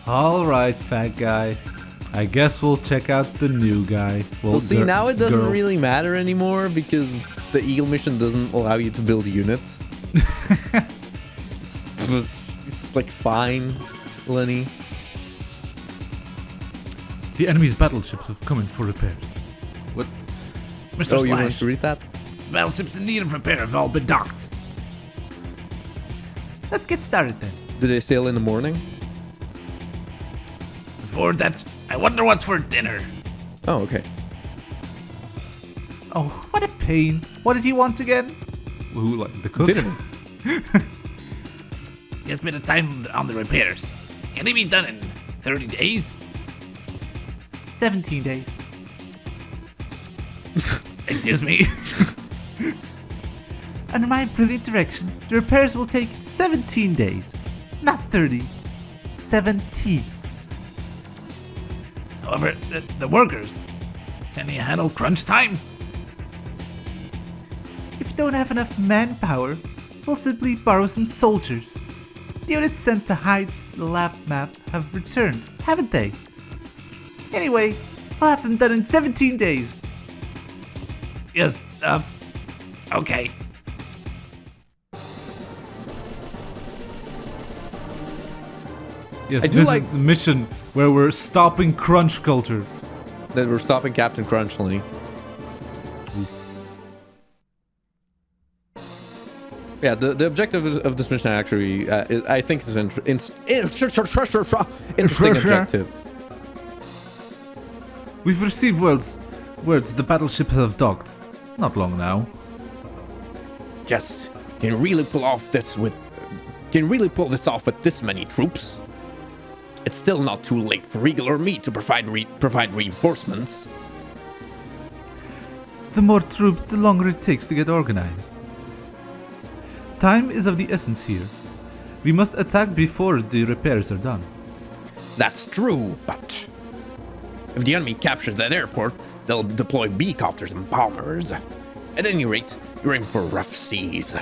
Alright, fat guy. I guess we'll check out the new guy. Well, see, now it doesn't really matter anymore because the Eagle mission doesn't allow you to build units. it's like, fine, Lenny. The enemy's battleships have come in for repairs. What? Mr. Oh, you want Slash, to read that? battleships in need of repair have all been docked. Let's get started then. Do they sail in the morning? Before that, I wonder what's for dinner. Oh, okay. Oh, what a pain. What did he want again? Who, like the cook? Dinner. It's been a time on the repairs. Can they be done in 30 days? 17 days. Excuse me. Under my brilliant direction, the repairs will take 17 days. Not 30. 17. However, the workers, can they handle crunch time? If you don't have enough manpower, we'll simply borrow some soldiers. The units sent to hide the lab map have returned, haven't they? Anyway, I'll have them done in 17 days. Yes, okay. Yes, I do this like- is the mission where we're stopping crunch culture. Then we're stopping Captain Crunch, Lenny. Yeah, the objective of this mission actually, I think, is interesting objective. We've received words the battleship have docked. Not long now. Jess, can you really pull this off with this many troops? It's still not too late for Eagle or me to provide reinforcements. The more troops, the longer it takes to get organized. Time is of the essence here. We must attack before the repairs are done. That's true, but if the enemy captures that airport, they'll deploy B-copters and bombers. At any rate, you're in for rough seas.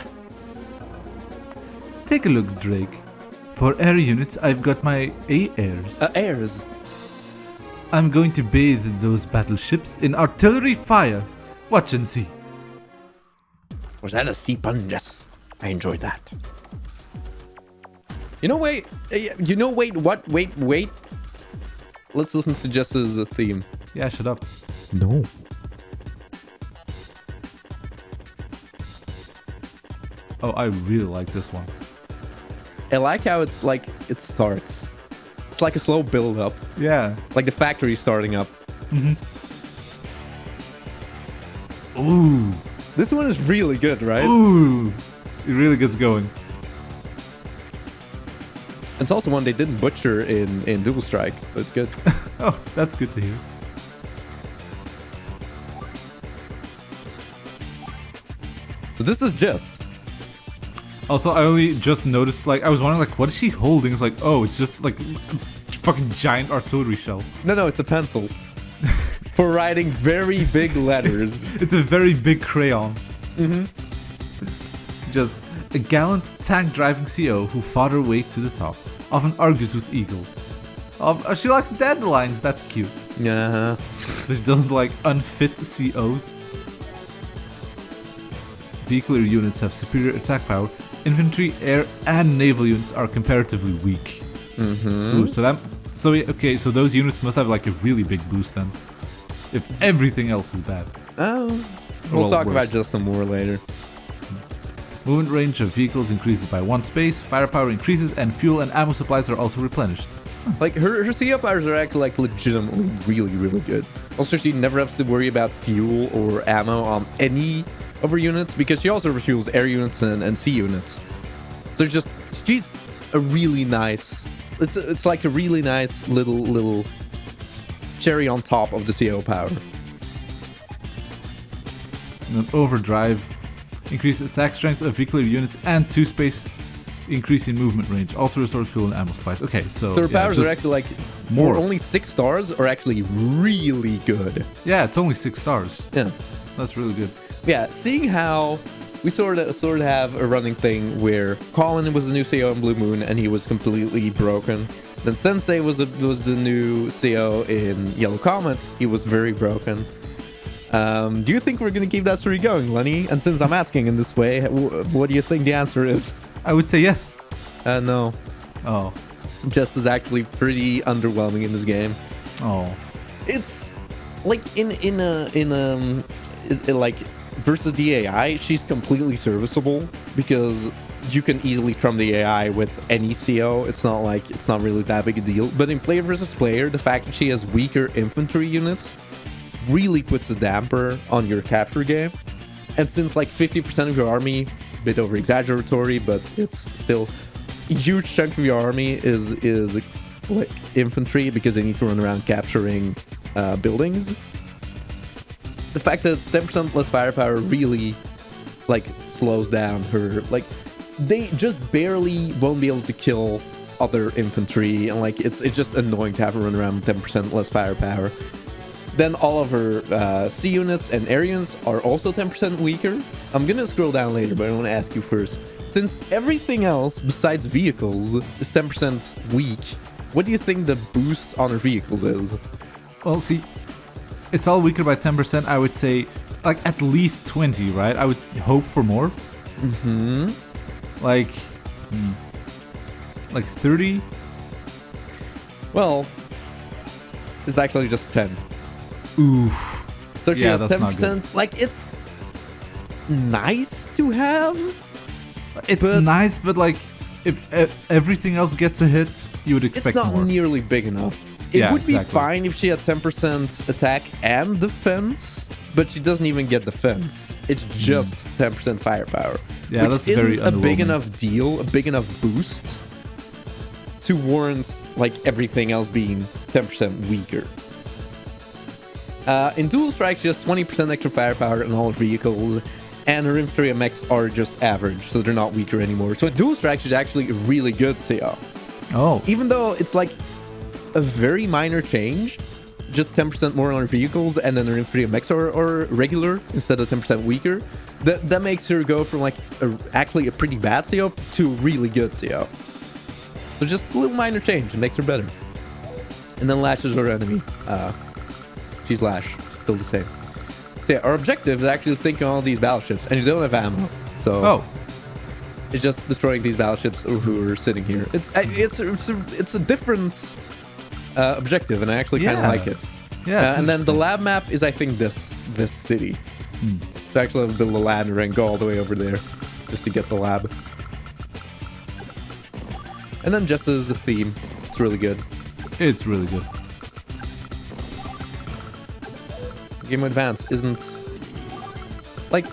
Take a look, Drake. For air units, I've got my A-airs. Airs. I'm going to bathe those battleships in artillery fire. Watch and see. Was that a sea pun, Jess? I enjoyed that. Wait, wait. Let's listen to Jess's theme. Yeah, shut up. No. Oh, I really like this one. I like how it's like it starts. It's like a slow build up. Yeah. Like the factory starting up. Ooh. This one is really good, right? Ooh. It really gets going. It's also one they didn't butcher in Dual Strike, so it's good. Oh, that's good to hear. So this is Jess. Also, I only just noticed, I was wondering, what is she holding? It's like, oh, it's just, a fucking giant artillery shell. No, it's a pencil. For writing very big letters. It's a very big crayon. Just a gallant tank-driving CO who fought her way to the top. Often argues with Eagle. She likes dandelions, that's cute. Yeah. But she doesn't like unfit COs. Vehicular units have superior attack power. Infantry, air, and naval units are comparatively weak. Ooh, so those units must have a really big boost then. If everything else is bad. Oh. We'll talk worse. about just some more later. Movement range of vehicles increases by 1 space, firepower increases, and fuel and ammo supplies are also replenished. Like her CO powers are actually legitimately really, really good. Also, she never has to worry about fuel or ammo on any of her units because she also refuels air units and sea units. So she's a really nice. It's like a really nice little cherry on top of the CO power. And then overdrive, increase attack strength of vehicular units, and 2 space increase in movement range. Also restores fuel and ammo supplies. Okay, so Her powers are actually more. for only 6 stars are actually really good. Yeah, it's only 6 stars. Yeah. That's really good. Yeah, seeing how we sort of have a running thing where Colin was the new CO in Blue Moon and he was completely broken. Then Sensei was the new CO in Yellow Comet. He was very broken. Do you think we're gonna keep that story going, Lenny? And since I'm asking in this way, what do you think the answer is? I would say yes. No. Oh. Jess is actually pretty underwhelming in this game. Oh. It's like like versus the AI, she's completely serviceable because you can easily trump the AI with any CO. It's not really that big a deal. But in player versus player, the fact that she has weaker infantry units really puts a damper on your capture game. And since like 50% of your army, a bit over exaggeratory, but it's still a huge chunk of your army is like infantry because they need to run around capturing buildings. The fact that it's 10% less firepower really like slows down her. Like they just barely won't be able to kill other infantry, and like it's just annoying to have her run around with 10% less firepower. Then all of her C units and air units are also 10% weaker. I'm gonna scroll down later, but I want to ask you first. Since everything else besides vehicles is 10% weak, what do you think the boost on her vehicles is? Well, see, it's all weaker by 10%. I would say, like, at least 20, right? I would hope for more. Mm-hmm. Like 30? Well, it's actually just 10. Oof. So she Yeah, has that's not 10%. Like, it's nice to have. It's nice, but like, if everything else gets a hit, you would expect it's not more. nearly big enough. It Yeah, would be exactly. fine if she had 10% attack and defense, but she doesn't even get defense. It's just 10% firepower. Yeah, which that's isn't very a big underwhelming. enough deal, a big enough boost to warrant like everything else being 10% weaker. In Dual Strike, she has 20% extra firepower in all vehicles, and her infantry and mechs are just average, so they're not weaker anymore. So in Dual Strike, she's actually a really good CO. Oh. Even though it's like a very minor change, just 10% more on her vehicles, and then her infantry and mechs are regular instead of 10% weaker, that makes her go from like actually a pretty bad CO to a really good CO. So just a little minor change, it makes her better. And then Lash is her enemy. She's Lash, still the same. So yeah, our objective is actually sinking all these battleships, and you don't have ammo. So it's just destroying these battleships who are sitting here. It's a different objective, and I actually kind of like it. Yeah. And then the lab map is, I think, this city. So I actually have to build a ladder and go all the way over there just to get the lab. And then just as a theme, it's really good. It's really good. Game Boy Advance isn't like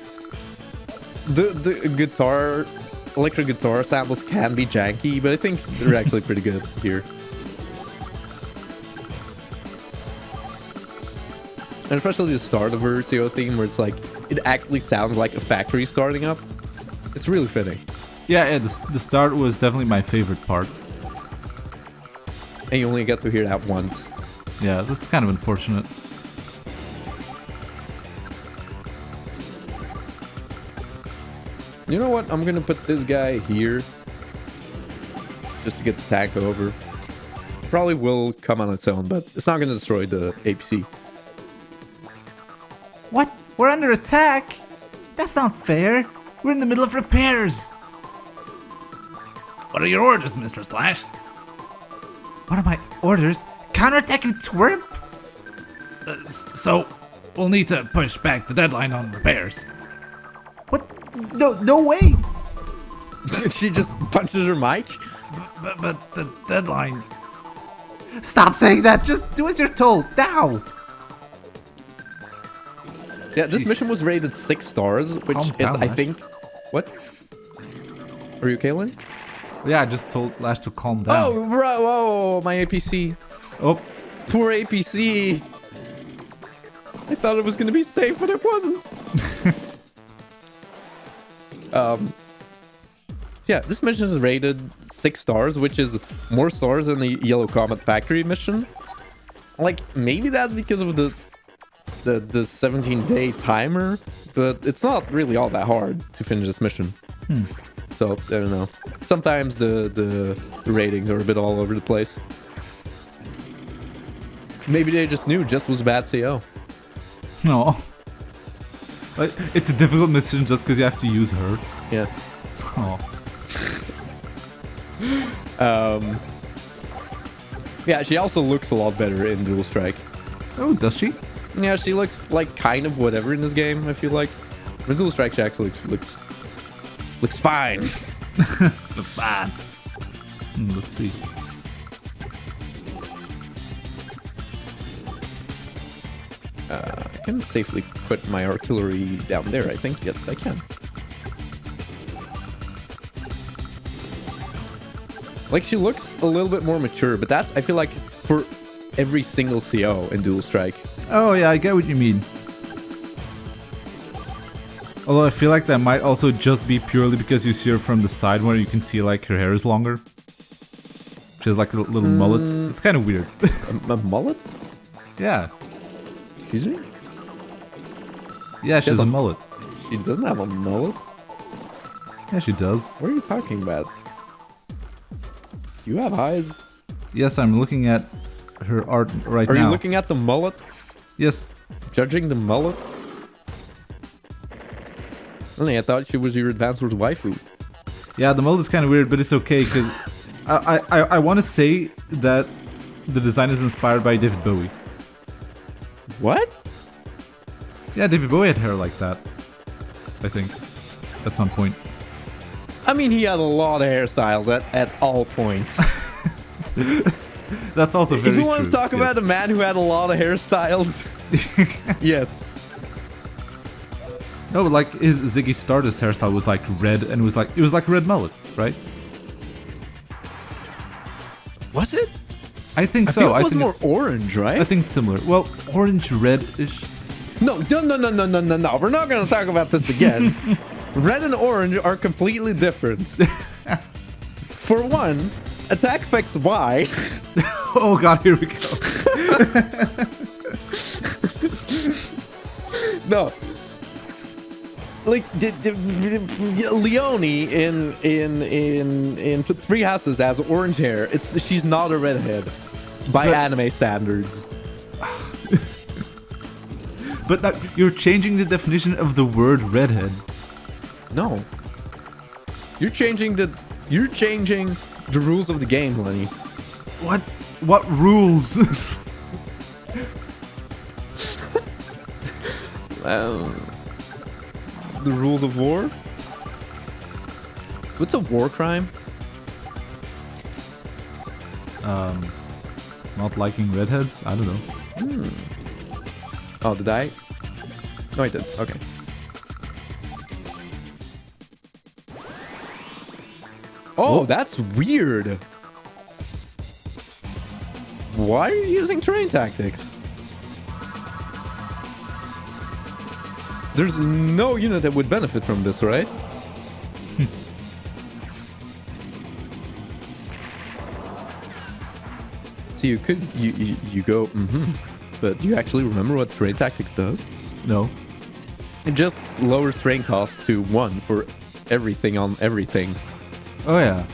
the guitar, electric guitar samples can be janky, but I think they're actually pretty good here. And especially the start of her CO theme, where it's like it actually sounds like a factory starting up. It's really fitting. Yeah, the start was definitely my favorite part. And you only get to hear that once. Yeah, that's kind of unfortunate. You know what? I'm gonna put this guy here just to get the tank over. Probably will come on its own, but it's not gonna destroy the APC. What? We're under attack? That's not fair. We're in the middle of repairs. What are your orders, Mr. Slash? What are my orders? Counterattacking Twerp? So, we'll need to push back the deadline on repairs. What? No way. She just punches her mic. But the deadline... Stop saying that. Just do as you're told. Now. Yeah, this mission was rated 6 stars, which Calm is, down, I Lash. think... What? Are you okay, Lynn? Yeah, I just told Lash to calm down. Oh, bro, whoa, my APC. Oh. Poor APC. I thought it was going to be safe, but it wasn't. Yeah, this mission is rated 6 stars, which is more stars than the Yellow Comet Factory mission. Like, maybe that's because of the 17-day timer, but it's not really all that hard to finish this mission. So I don't know. Sometimes the ratings are a bit all over the place. Maybe they just knew Jess was a bad CO. No. Like, it's a difficult mission just because you have to use her. Yeah. Oh. Yeah, she also looks a lot better in Dual Strike. Oh, does she? Yeah, she looks like kind of whatever in this game, I feel like. In Dual Strike, she actually looks fine. Fine. Let's see. I can safely put my artillery down there, I think. Yes, I can. Like, she looks a little bit more mature, but that's, I feel like, for every single CO in Dual Strike. Oh, yeah, I get what you mean. Although I feel like that might also just be purely because you see her from the side where you can see, like, her hair is longer. She has, like, little mullets. It's kind of weird. A mullet? Yeah. Excuse me? Yeah, she has a mullet. She doesn't have a mullet? Yeah, she does. What are you talking about? You have eyes? Yes, I'm looking at her art right now. Are you looking at the mullet? Yes. Judging the mullet? Only I thought she was your advanced waifu. Yeah, the mullet is kind of weird, but it's okay because I want to say that the design is inspired by David Bowie. What? Yeah, David Bowie had hair like that. I think. At some point. I mean, he had a lot of hairstyles at all points. That's also very true. If you want to talk about a man who had a lot of hairstyles, yes. No, but like his Ziggy Stardust hairstyle was like red, and it was like a red mullet, right? Was it? I think so. Feel it I was think more it's, orange, right? I think it's similar. Well, orange red-ish. No. We're not going to talk about this again. Red and orange are completely different. For one, attack affects Y. Oh god, here we go. No. Like Leone in Three Houses has orange hair. She's not a redhead by anime standards. But now, you're changing the definition of the word redhead. No. You're changing the rules of the game, Lenny. What? What rules? The rules of war? What's a war crime? Not liking redheads? I don't know. Oh, did I? No, I did. Okay. Oh, that's weird. Why are you using terrain tactics? There's no unit that would benefit from this, right? So you could you go but do you actually remember what terrain tactics does? No. It just lowers terrain cost to 1 for everything on everything. Oh yeah.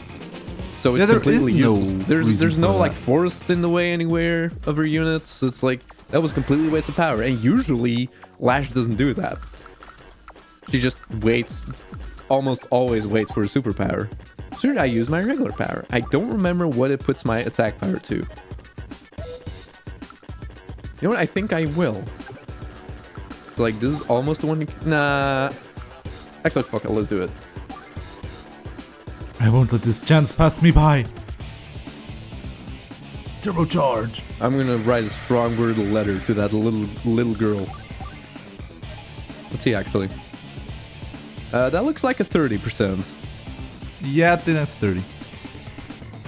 So it's completely useless. There's no for like that. forests in the way anywhere of her units. It's like that was completely a waste of power. And usually Lash doesn't do that. She just waits, almost always waits for a superpower. Should I use my regular power? I don't remember what it puts my attack power to. You know what? I think I will. So like this is almost the one. Nah. Actually, fuck it. Let's do it. I won't let this chance pass me by. Turbocharge. I'm gonna write a strong word letter to that little girl. Let's see, actually. That looks like a 30%. Yeah, I think that's 30.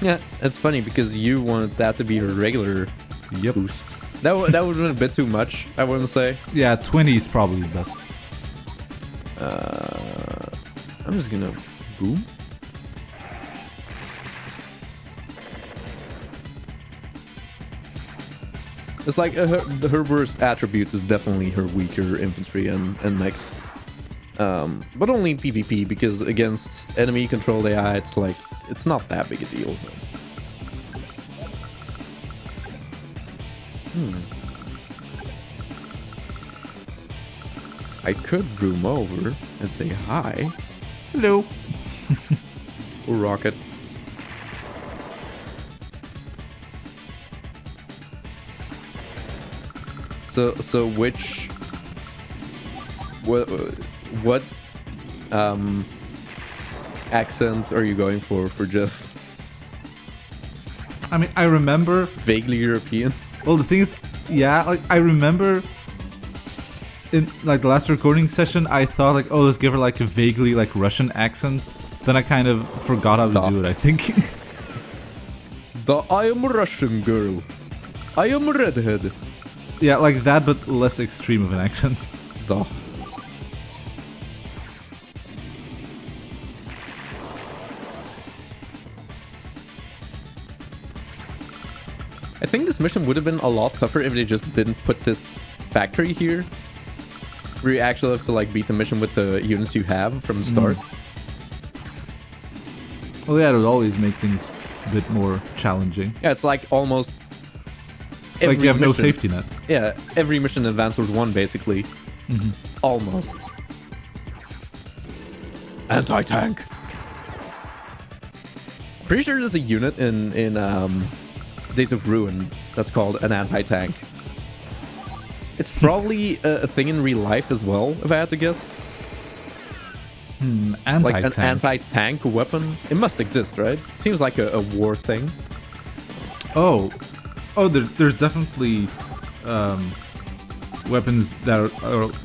Yeah, it's funny because you wanted that to be your regular Yep. boost. That would have been a bit too much, I wouldn't say. Yeah, 20 is probably the best. I'm just gonna boom. It's like her worst attribute is definitely her weaker infantry and mechs. But only in PvP, because against enemy controlled AI, it's like, it's not that big a deal. I could room over and say hi. Hello. Or rocket. So which what accents are you going for Jess? I mean, I remember. Vaguely European. Well, the thing is, yeah, like I remember in like the last recording session, I thought like, oh, let's give her like a vaguely like Russian accent. Then I kind of forgot how to do it, I think. I am a Russian girl. I am a redhead. Yeah, like that, but less extreme of an accent. Duh. I think this mission would have been a lot tougher if they just didn't put this factory here, where you actually have to like beat the mission with the units you have from the start. Well, yeah, it would always make things a bit more challenging. Yeah, it's like almost Like you have no mission- safety net. Yeah, every mission in Advance Wars 1 basically. Almost. Anti-tank. Pretty sure there's a unit in Days of Ruin that's called an anti-tank. It's probably a thing in real life as well, if I had to guess. Anti-tank. Like an anti-tank weapon. It must exist, right? Seems like a war thing. Oh, there's definitely weapons that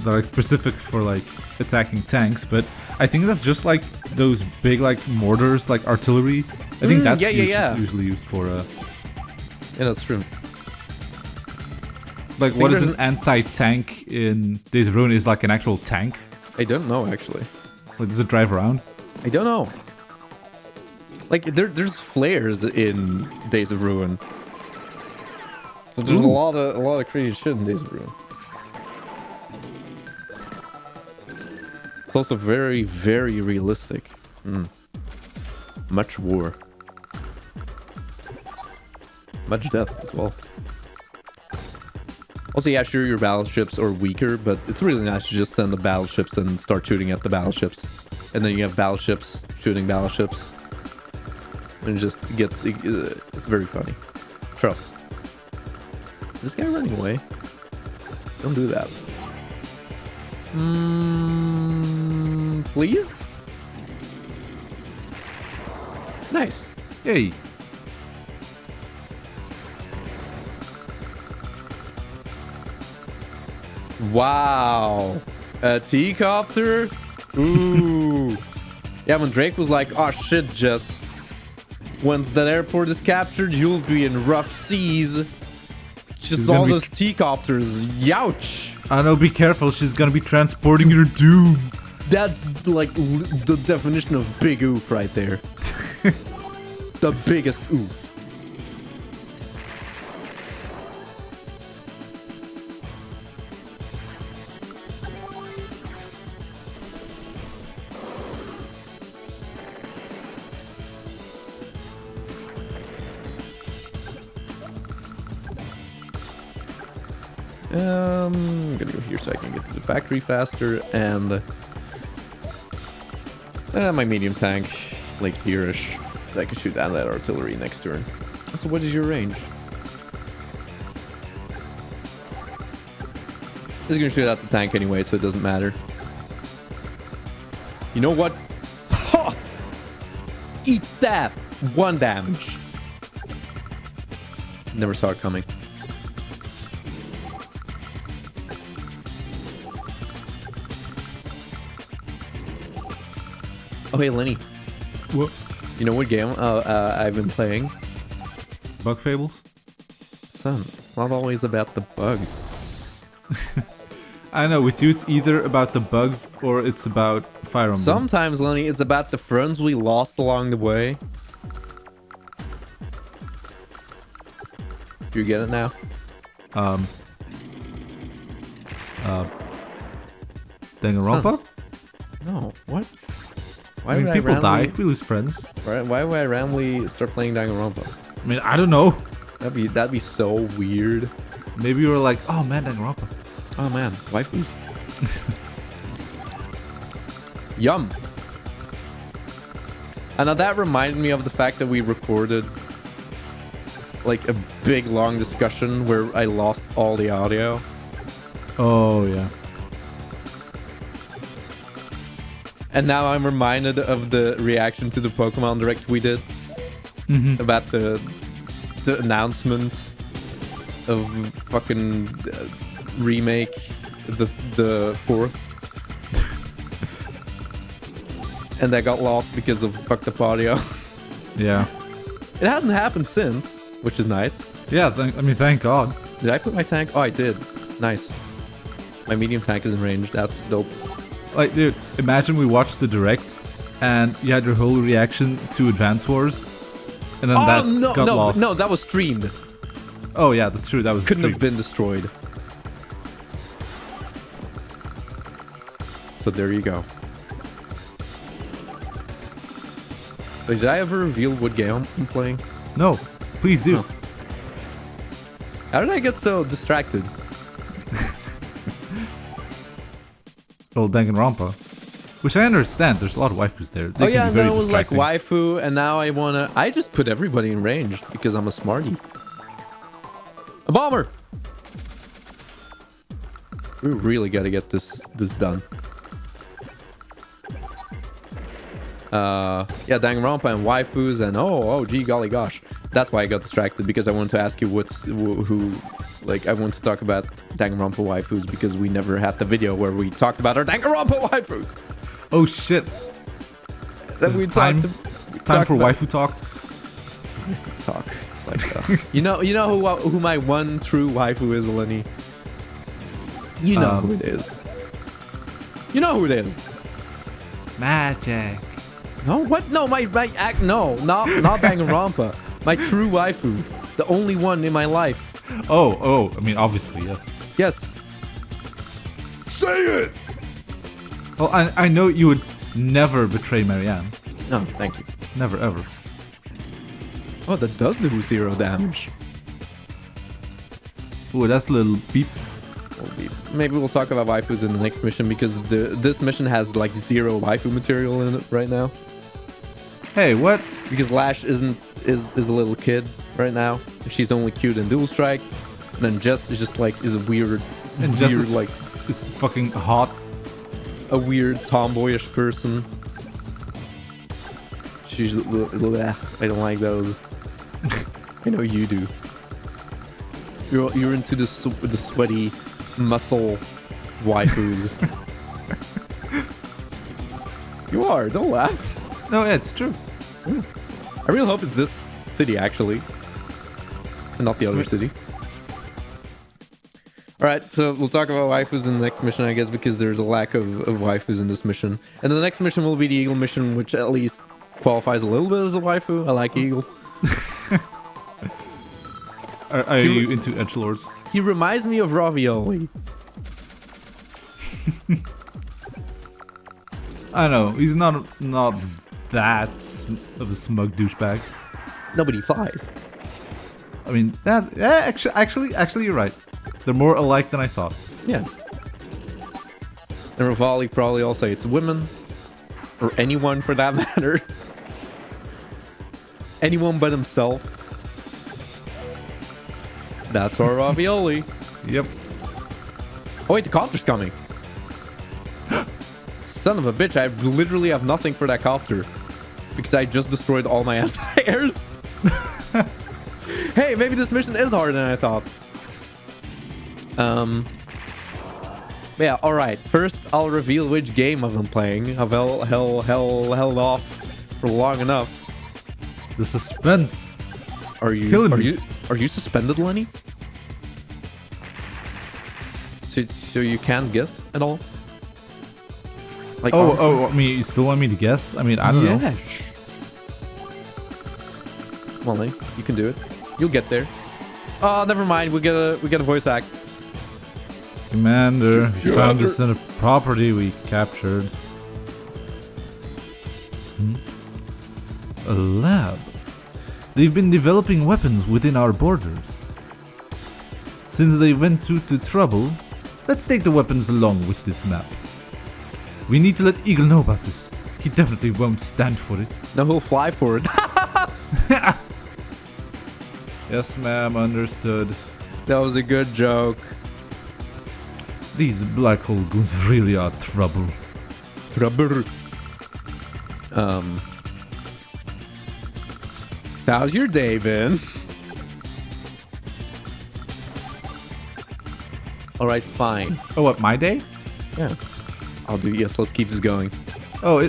are specific for like attacking tanks, but I think that's just like those big like mortars, like artillery. I think that's usually used for. Yeah, that's true. Like, what is an anti-tank in Days of Ruin? Is like an actual tank? I don't know, actually. Like, does it drive around? I don't know. Like, there's flares in Days of Ruin. So there's a lot of crazy shit in Days of Ruin. It's also very, very realistic. Much war. Much death as well. Also, yeah, sure, your battleships are weaker, but it's really nice to just send the battleships and start shooting at the battleships. And then you have battleships shooting battleships. And it just gets... it's very funny. Trust. Is this guy running away? Don't do that. Please? Nice. Yay! Wow. A T-copter? Ooh. Yeah, when Drake was like, oh shit, Jess. Once that airport is captured, you'll be in rough seas. Just all those T-copters. Youch. I know, be careful, she's gonna be transporting your doom. That's like the definition of big oof right there. The biggest oof. I'm gonna go here so I can get to the factory faster, and my medium tank, like here-ish, I can shoot down that artillery next turn. So what is your range? It's gonna shoot out the tank anyway, so it doesn't matter. You know what? Ha! Eat that! 1 damage. Never saw it coming. Oh, hey, Lenny. What? You know what game I've been playing? Bug Fables? Son, it's not always about the bugs. I know, with you it's either about the bugs or it's about Fire Emblem. Sometimes, Lenny, it's about the friends we lost along the way. Do you get it now? Danganronpa? No, what? Why I mean, would people randomly, die. We lose friends. Why would I randomly start playing Danganronpa? I mean, I don't know. That'd be so weird. Maybe you were like, oh man, Danganronpa. Oh man, waifus. Yum. And now that reminded me of the fact that we recorded like a big long discussion where I lost all the audio. Oh yeah. And now I'm reminded of the reaction to the Pokemon Direct we did about the announcement of fucking remake the fourth. And that got lost because of fucked up audio. Yeah. It hasn't happened since, which is nice. Yeah, thank God. Did I put my tank? Oh, I did. Nice. My medium tank is in range. That's dope. Like, dude, imagine we watched the direct and you had your whole reaction to Advance Wars, and then got lost. No, that was streamed. Oh yeah, that's true. That was Couldn't streamed. have been destroyed. So there you go. Wait, did I ever reveal what game I'm playing? No, please do. Oh. How did I get so distracted? Well, Danganronpa, which I understand. There's a lot of waifus there. They Oh can yeah, be and very then it was like distracting. waifu, and now I just put everybody in range because I'm a smarty. A bomber! We really gotta get this done. Yeah, Danganronpa and waifus and oh gee golly gosh. That's why I got distracted, because I wanted to ask you who like I want to talk about Danganronpa waifus because we never had the video where we talked about our Danganronpa waifus. Oh shit! Then Is we it time for about- waifu talk. talk. It's like you know who my one true waifu is, Lenny. You know who it is. You know who it is. Magic. No, what? No, my act. No, not Danganronpa. My true waifu, the only one in my life. Oh. I mean, obviously, yes. Yes. Say it. Well, I know you would never betray Marianne. No, thank you. Never ever. Oh, that does do 0 damage. Ooh, that's a little beep. Maybe we'll talk about waifus in the next mission because this mission has like 0 waifu material in it right now. Hey, what? Because Lash is a little kid right now. She's only cute in Dual Strike. And then Jess is just like is a weird, And Jess is fucking hot. a weird tomboyish person. She's I don't like those. I know you do. You're into the sweaty muscle waifus. You are. Don't laugh. No, yeah, it's true. I really hope it's this city actually, and not the other city. All right, so we'll talk about waifus in the next mission, I guess, because there's a lack of waifus in this mission. And then the next mission will be the Eagle mission, which at least qualifies a little bit as a waifu. I like Eagle. Are you into edgelords? He reminds me of Ravioli. I know he's not that of a smug douchebag. Nobody flies. I mean, actually, you're right. They're more alike than I thought. Yeah. And Rivali probably also hates women. Or anyone for that matter. Anyone but himself. That's our Ravioli. Yep. Oh wait, the copter's coming. Son of a bitch, I literally have nothing for that copter. Because I just destroyed all my anti-airs. Hey, maybe this mission is harder than I thought. Yeah, alright. First, I'll reveal which game I've been playing. I've held off for long enough. The suspense. Are you suspended, Lenny? So you can't guess at all? Like I mean, you still want me to guess? I mean, I don't know. Come on, Lenny. You can do it. You'll get there. Oh, never mind. We get a voice act. Commander, you found us in a property we captured. A lab. They've been developing weapons within our borders. Since they went through the trouble, let's take the weapons along with this map. We need to let Eagle know about this. He definitely won't stand for it. No, he'll fly for it. Yes, ma'am, understood. That was a good joke. These black hole goons really are trouble. Trouble. How's your day been? Alright, fine. Oh, what, my day? Yeah. I'll do, yes, let's keep this going. Oh,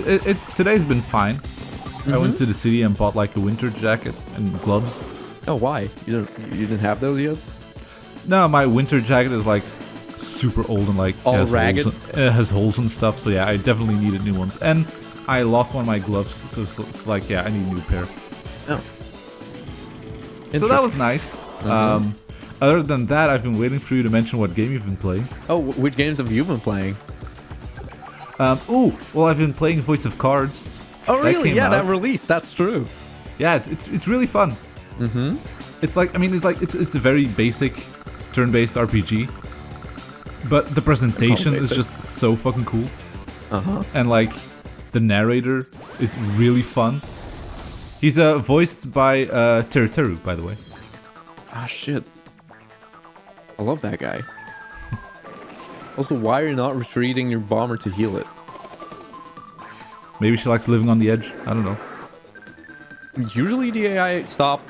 today's been fine. I went to the city and bought like a winter jacket and gloves. Oh, why? You didn't have those yet? No, my winter jacket is like super old and like all ragged. Has holes and stuff. So yeah, I definitely needed new ones. And I lost one of my gloves, so it's like yeah, I need a new pair. Oh. So that was nice. Other than that, I've been waiting for you to mention what game you've been playing. Oh, which games have you been playing? Well, I've been playing Voice of Cards. Oh, really? Yeah, out. that released. That's true. Yeah, it's really fun. It's like it's a very basic turn-based RPG, but the presentation is just so fucking cool. And like the narrator is really fun. He's voiced by Teru, by the way. Ah, shit. I love that guy. Also, why are you not retreating your bomber to heal it? Maybe she likes living on the edge. I don't know. Usually the AI stop.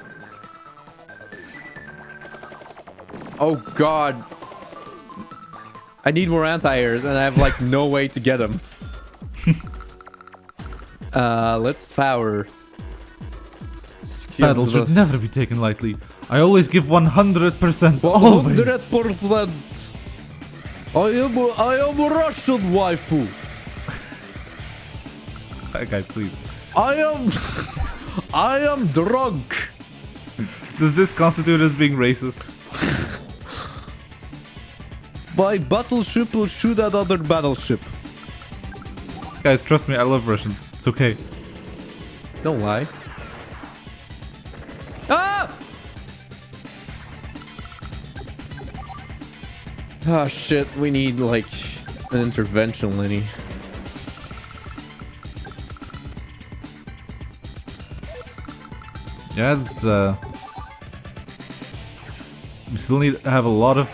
Oh god. I need more anti-airs and I have like no way to get them. Let's power. Battles should never be taken lightly. I always give 100%. Always. 100%. I am Russian waifu. That guy, please. I am drunk. Does this constitute as being racist? My battleship will shoot at other battleship. Guys, trust me, I love Russians. It's okay. Don't lie. Ah! Oh shit, we need like an intervention, Lenny. Yeah, it's, we still need to have a lot of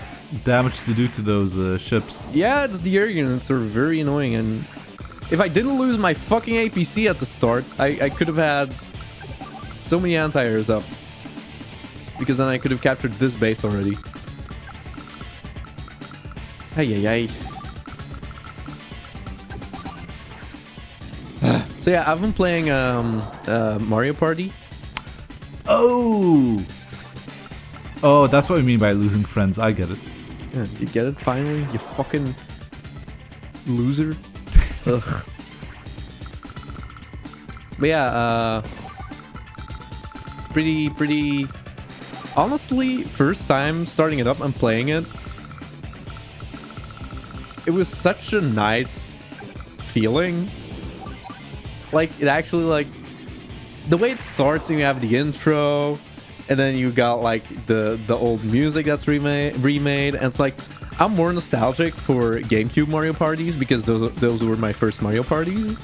damage to do to those ships. Yeah, it's the air units are very annoying, and if I didn't lose my fucking APC at the start, I could have had so many anti-airs up. Because then I could have captured this base already. Ay. So yeah, I've been playing Mario Party. Oh, that's what we mean by losing friends. I get it. Yeah, you get it finally, you fucking loser. Ugh. But yeah, pretty. Honestly, first time starting it up and playing it, it was such a nice feeling. Like it actually like the way it starts, and you have the intro, and then you got like the old music that's remade, and it's like I'm more nostalgic for GameCube Mario parties because those were my first Mario parties.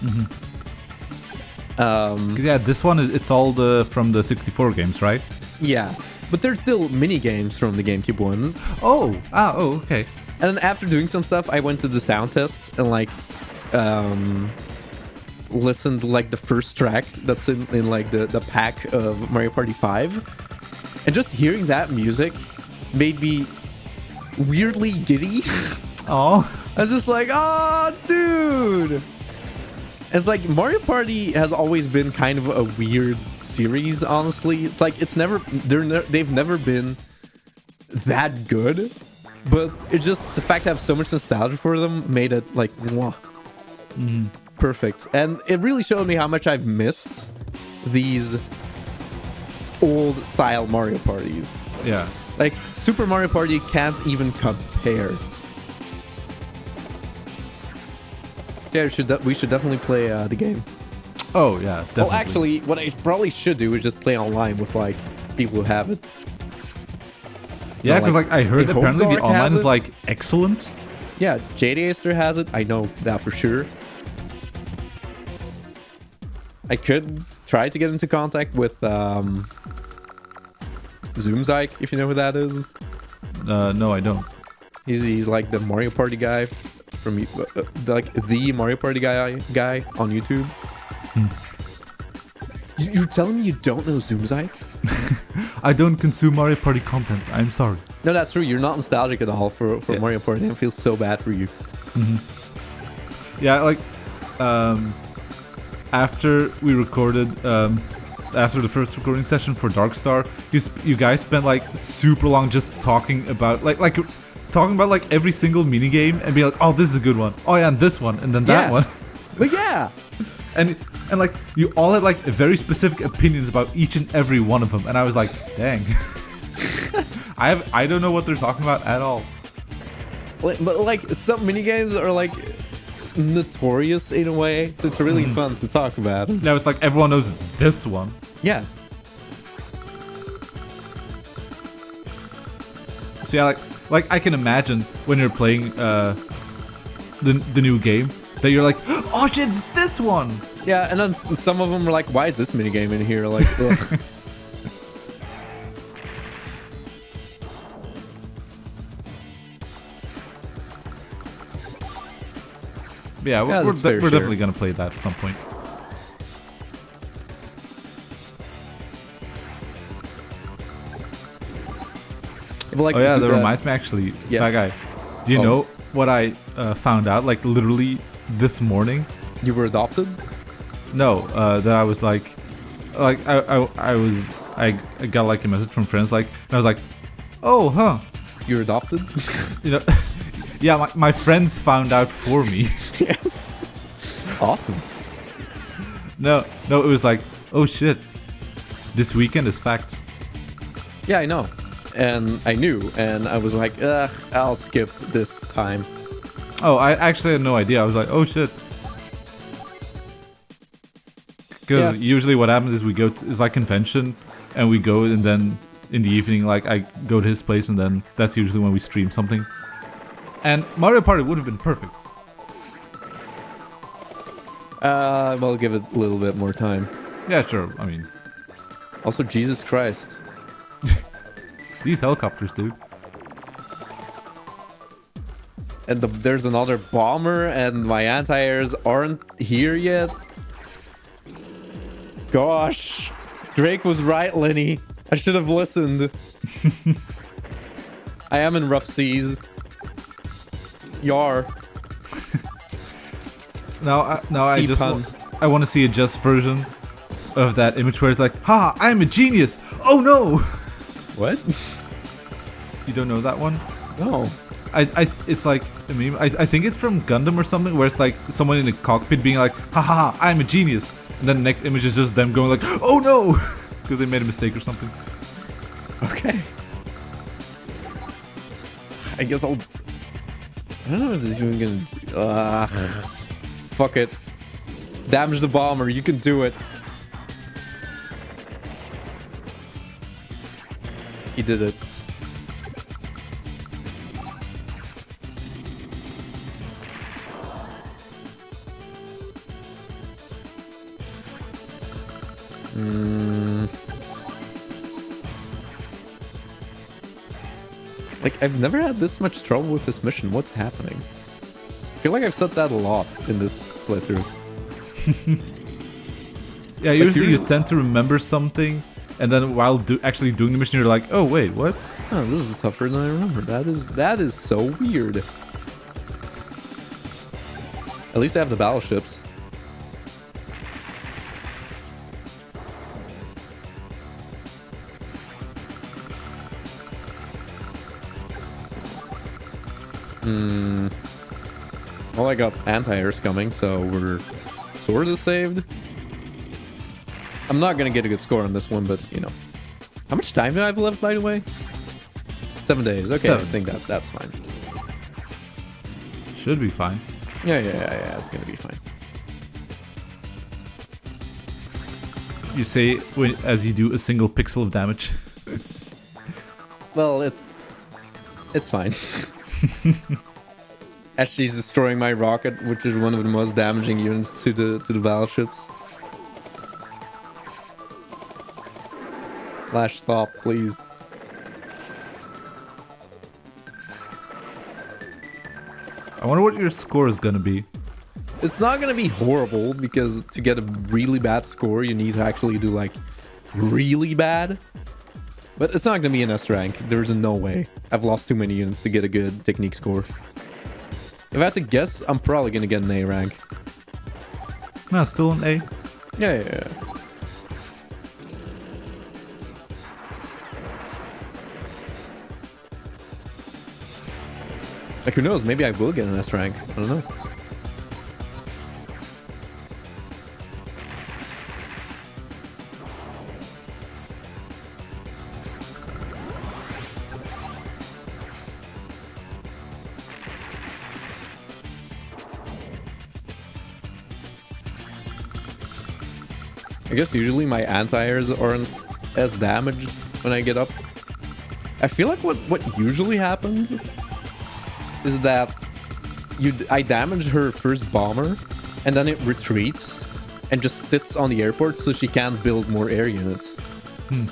Yeah, this one it's all from the 64 games, right? Yeah, but there's still mini games from the GameCube ones. Oh, okay. And then after doing some stuff, I went to the sound tests and like listened to like the first track that's in like the pack of Mario Party 5, and just hearing that music made me weirdly giddy. Oh, I was just like, oh dude. It's like Mario Party has always been kind of a weird series, honestly. It's like they've never been that good, but it's just the fact I have so much nostalgia for them made it like mwah, perfect. And it really showed me how much I've missed these old style Mario parties. yeah. Like Super Mario Party can't even compare. Yeah, we should definitely play the game. Oh yeah, definitely. Well, actually, what I probably should do is just play online with like people who have it. Yeah, because like I heard Hope apparently the Dark online has is it. like excellent. Yeah, JD Aster has it. I know that for sure. I could try to get into contact with Zoomzyke, if you know who that is. No, I don't. He's like the Mario Party guy from like the Mario Party guy on YouTube. You're telling me you don't know Zoomzyke? I don't consume Mario Party content. I'm sorry. No, that's true. You're not nostalgic at all for Yeah. Mario Party. I feel so bad for you. Yeah, like after we recorded, after the first recording session for Darkstar, you guys spent like super long just talking about like talking about like every single minigame and be like, oh, this is a good one. Oh yeah, and this one, and then that Yeah. one. But yeah, and like you all had like very specific opinions about each and every one of them, and I was like, dang. I don't know what they're talking about at all. but like some minigames are like notorious in a way, so it's really fun to talk about. Now it's like everyone knows this one. Yeah. So yeah, like I can imagine when you're playing the new game that you're like, oh shit, it's this one. Yeah, and then some of them are like, why is this minigame in here? Like, ugh. Yeah, Yeah, we're that's fair, we're sure. definitely gonna play that at some point. But like, Oh yeah, that reminds me actually, yeah. that guy. Do you Oh. know what I found out like literally this morning? you were adopted. No, that I was like I got like a message from friends like, and I was like, oh huh, You were adopted. you know, yeah, my friends found out for me. Yes. Awesome. No, it was like, oh shit, this weekend is facts. Yeah, I know. And I knew, and I was like, ugh, I'll skip this time. Oh, I actually had no idea. I was like, oh shit. Because Yeah. usually what happens is we go to, it's like convention, and we go, and then in the evening, like I go to his place, and then that's usually when we stream something. And Mario Party would have been perfect. Well, give it a little bit more time. Yeah, sure. I mean, Also, Jesus Christ. these helicopters, dude. And there's another bomber, and my anti-airs aren't here yet. Gosh. Drake was right, Lenny. I should have listened. I am in rough seas. Yar. Now I Sea just pun. I want to see a Jess version of that image where it's like, ha, I'm a genius. Oh no. What? You don't know that one? No. It's like a meme. I think it's from Gundam or something where it's like someone in the cockpit being like, haha, I'm a genius. And then the next image is just them going like, oh no, because they made a mistake or something. Okay. I guess I'll... I don't know if this is even gonna... fuck it. Damage the bomber. You can do it. He did it. Like, I've never had this much trouble with this mission. What's happening? I feel like I've said that a lot in this playthrough. Yeah, usually you tend to remember something, and then while actually doing the mission, you're like, oh wait, what? Oh, this is tougher than I remember. That is so weird. At least I have the battleships. Well, I got anti-airs coming, so we're sort of saved. I'm not gonna get a good score on this one, but you know. How much time do I have left, by the way? 7 days. Okay, 7. I think that's fine. Should be fine. Yeah, it's gonna be fine. You say as you do a single pixel of damage. Well, it's fine. As she's destroying my rocket, which is one of the most damaging units to the battleships. Flash, stop, please. I wonder what your score is gonna be. It's not gonna be horrible, because to get a really bad score, you need to actually do like really bad. But it's not gonna be an S rank. There's no way. I've lost too many units to get a good technique score. If I had to guess, I'm probably gonna get an A rank. No, still an A. Yeah. Like, who knows? Maybe I will get an S rank. I don't know. I guess usually my anti-airs aren't as damaged when I get up. I feel like what usually happens is that I damage her first bomber, and then it retreats and just sits on the airport so she can't build more air units. I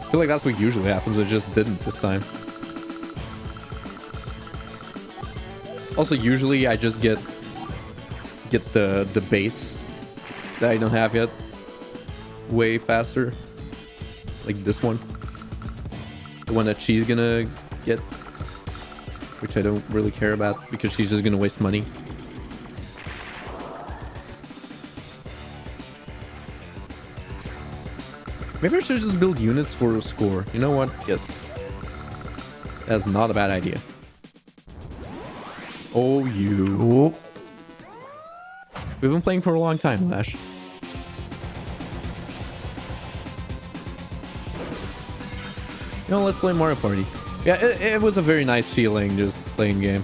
feel like that's what usually happens. It just didn't this time. Also, usually I just get the base that I don't have yet way faster, like this one, the one that she's gonna get, which I don't really care about because she's just gonna waste money. Maybe I should just build units for a score. You know what? Yes, that's not a bad idea. Oh, you. We've been playing for a long time, Lash. You know, let's play Mario Party. Yeah, it was a very nice feeling just playing game.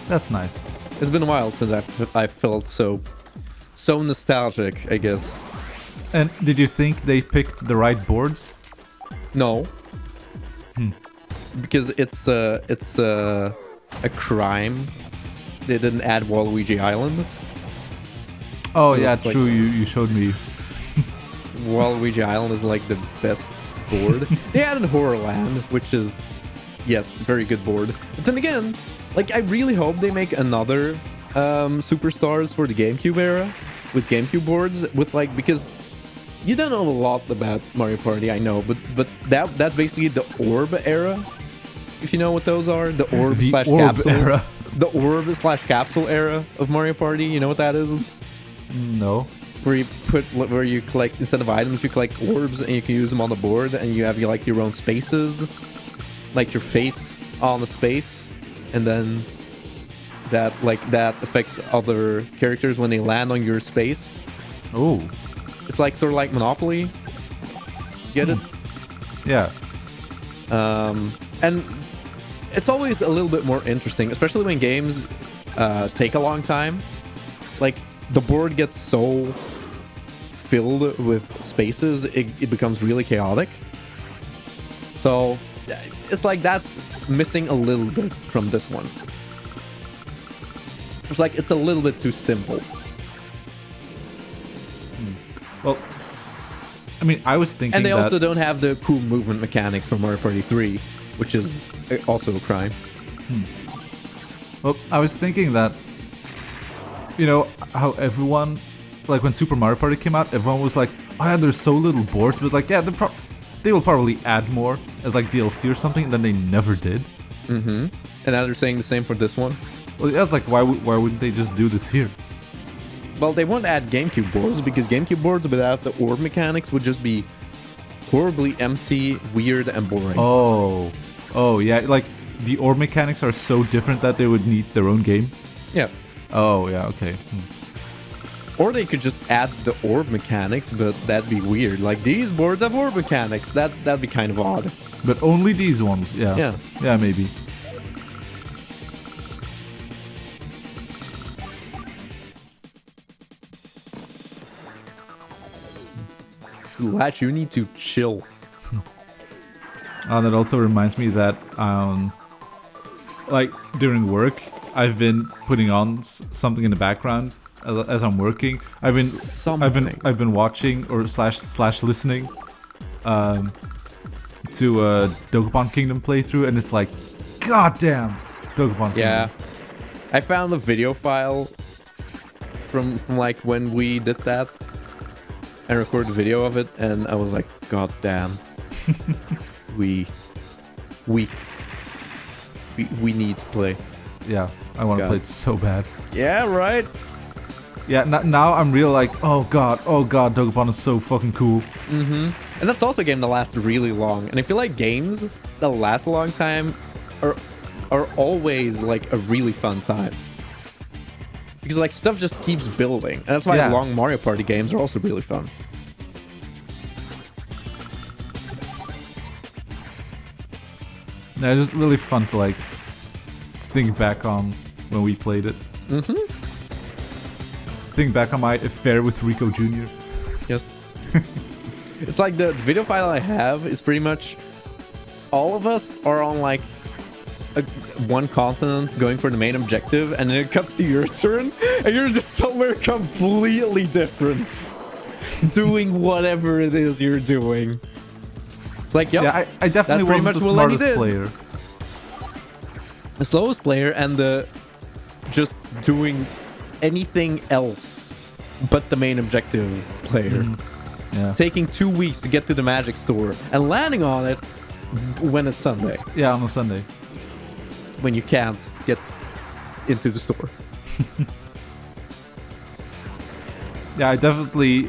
That's nice. It's been a while since I felt so nostalgic, I guess. And did you think they picked the right boards? No. Because it's a crime. They didn't add Waluigi Island. Oh yeah, true. You showed me. Waluigi Island is like the best board. They added Horrorland, which is, yes, very good board. But then again, like, I really hope they make another Superstars for the GameCube era with GameCube boards, with like, because you don't know a lot about Mario Party, I know, but that's basically the Orb era. If you know what those are, the Orb the slash Orb Capsule era. The Orb slash Capsule era of Mario Party. You know what that is? No. Where you collect, instead of items, you collect orbs and you can use them on the board, and you have like your own spaces, like your face on the space, and then that affects other characters when they land on your space. Oh. It's like sort of like Monopoly. Get it? Yeah. And it's always a little bit more interesting, especially when games take a long time. Like, the board gets so filled with spaces, it becomes really chaotic. So it's like that's missing a little bit from this one. It's like it's a little bit too simple. Well, I mean, I was thinking, and they that also don't have the cool movement mechanics from Mario Party 3, which is also a crime. Well, I was thinking that, you know, how everyone, like when Super Mario Party came out, everyone was like, oh yeah, there's so little boards, but like, yeah, they will probably add more as like DLC or something, and then they never did. And now they're saying the same for this one. Well, yeah, it's like, why wouldn't they just do this here? Well, they won't add GameCube boards, because GameCube boards without the orb mechanics would just be horribly empty, weird, and boring. Oh yeah, like the orb mechanics are so different that they would need their own game. Yeah. Oh yeah, okay. Or they could just add the orb mechanics, but that'd be weird. Like, these boards have orb mechanics. That'd be kind of odd. But only these ones, yeah. Yeah, maybe. to latch. You need to chill. That also reminds me that, like during work, I've been putting on something in the background as I'm working. I've been watching or slash listening, to a Dokapon Kingdom playthrough, and it's like, goddamn, Dokapon Kingdom. Yeah, I found the video file from like when we did that and recorded a video of it, and I was like, god damn. we need to play. Yeah, I want to play it so bad. Yeah, right. Yeah, now I'm real like, oh god, Dokapon is so fucking cool. And that's also a game that lasts really long. And I feel like games that last a long time are always like a really fun time. Because like stuff just keeps building. And that's why long Mario Party games are also really fun. Yeah, it's just really fun to like think back on when we played it. Think back on my affair with Rico Jr. Yes. It's like the video file I have is pretty much all of us are on like one continent going for the main objective, and then it cuts to your turn and you're just somewhere completely different doing whatever it is you're doing. It's like, yeah, I definitely wasn't the smartest player. The slowest player, and the just doing anything else but the main objective player. Yeah. Taking 2 weeks to get to the magic store and landing on it when it's Sunday. Yeah, on a Sunday. When you can't get into the store. Yeah, I definitely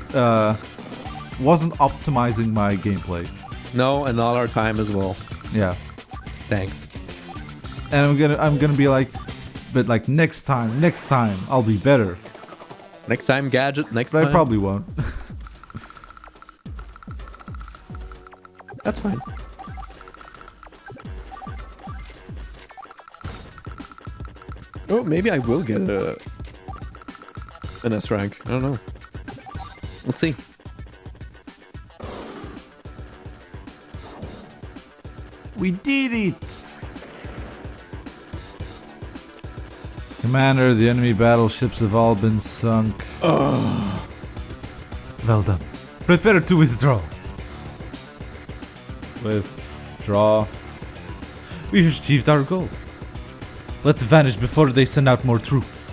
wasn't optimizing my gameplay. No, and not our time as well. Yeah. Thanks. And I'm gonna be like, but like next time, I'll be better. Next time, Gadget. Next but time. I probably won't. That's fine. Oh, maybe I will get an S rank. I don't know. Let's see. We did it! Commander, the enemy battleships have all been sunk. Oh. Well done. Prepare to withdraw. Withdraw. We've achieved our goal. Let's vanish before they send out more troops.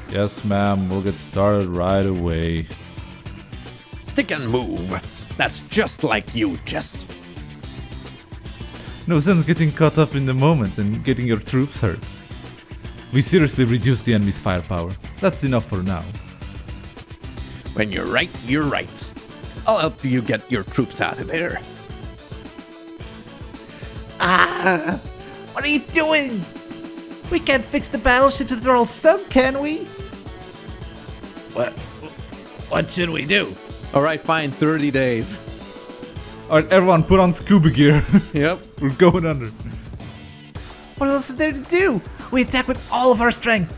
Yes, ma'am. We'll get started right away. Stick and move. That's just like you, Jess. No sense getting caught up in the moment and getting your troops hurt. We seriously reduced the enemy's firepower. That's enough for now. When you're right, you're right. I'll help you get your troops out of there. What are you doing? We can't fix the battleships if they're all sunk, can we? What should we do? All right, fine. 30 days. Alright, everyone put on scuba gear. Yep. We're going under. What else is there to do? We attack with all of our strength.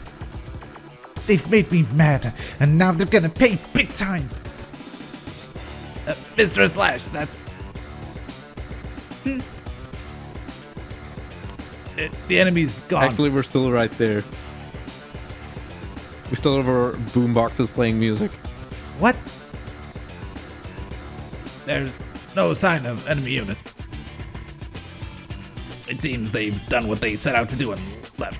They've made me mad, and now they're gonna pay big time. Mr. Slash, that's... The enemy's gone. Actually, we're still right there. We still have our boom boxes playing music. What? There's no sign of enemy units. It seems they've done what they set out to do and left.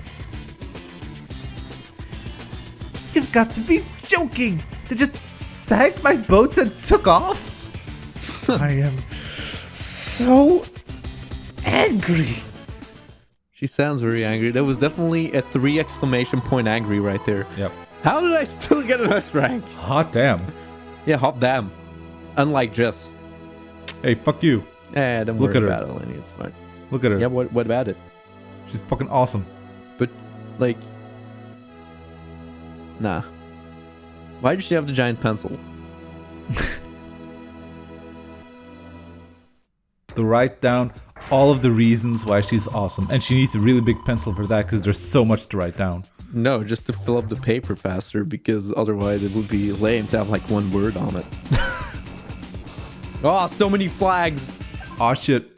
You've got to be joking! They just sank my boats and took off? I am so angry. She sounds very angry. That was definitely a 3 exclamation point angry right there. Yep. How did I still get an S rank? Hot damn. Yeah, hot damn. Unlike Jess. Hey, fuck you. Don't Look worry at her. about it, Lenny. It's fine. Look at her. Yeah, what about it? She's fucking awesome. But, like... Nah. Why does she have the giant pencil? To write down all of the reasons why she's awesome. And she needs a really big pencil for that because there's so much to write down. No, just to fill up the paper faster, because otherwise it would be lame to have like one word on it. Oh, so many flags. Oh shit.